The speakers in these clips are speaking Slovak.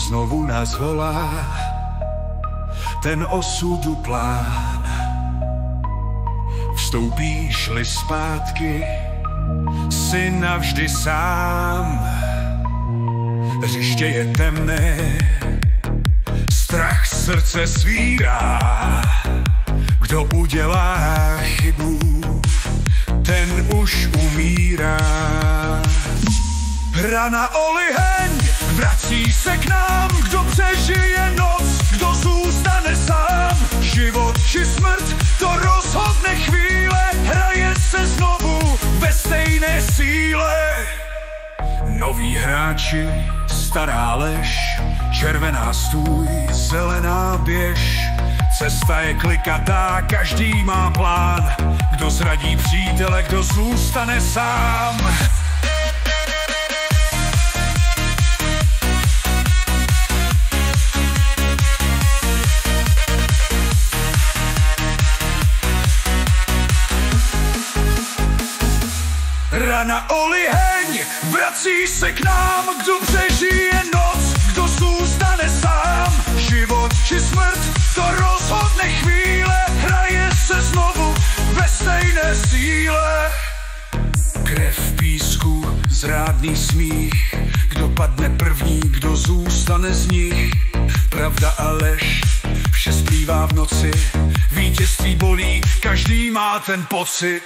znovu nás volá ten osudu plán. Vstoupíš-li zpátky, si navždy sám. Hřiště je temné, strach srdce svírá. Kdo udělá chybu, ten už umírá. Rana o liheň vrací se k nám. Kdo přežije noc, kdo zůstane sám. Život či smrt, to rozhodne chvíle. Hraje se znovu ve stejné síle. Noví hráči, stará lež, červená stůj, zelená běž. Cesta je klikatá, každý má plán. Kdo zradí přítele, kdo zůstane sám. Rana o liheň vrací se k nám. Kdo přežije noc, kdo zůstane sám. Život či smrt, to rozhodne chvíle. Hraje se znovu ve stejné síle. Krev v písku, zrádný smích. Kdo padne první, kdo zůstane z nich. Pravda a lež, vše splývá v noci. Vítězství bolí, každý má ten pocit.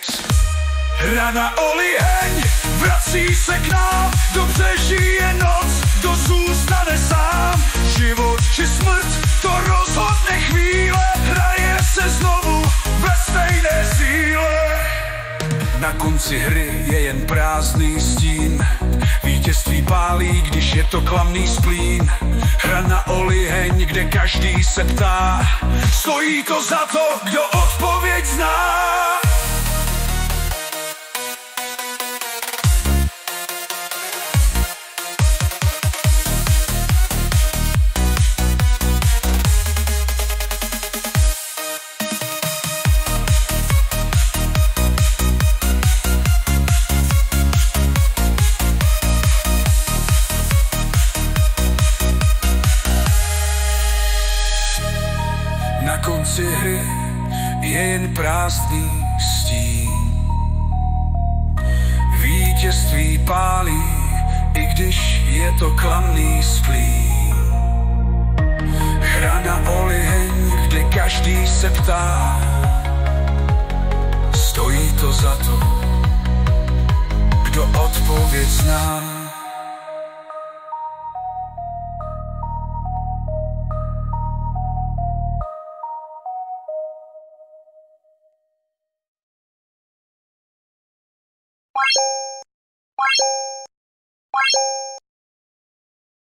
Rana o liheň vrací se k nám. Kdo přežije noc, kdo zůstane sám. Život či smrt, to rozhodne chvíle. Hraje se znovu ve stejné síle. Na konci hry je jen prázdný stín. Vítězství pálí, když je to klamný splín. Rana o liheň, kde každý se ptá. Stojí to za to, kdo odpověď zná. Na konci hry je jen prázdný stín. Vítězství pálí, i když je to klamný splín. Rana o liheň, kde každý se ptá. Stojí to za to, kdo odpověď zná.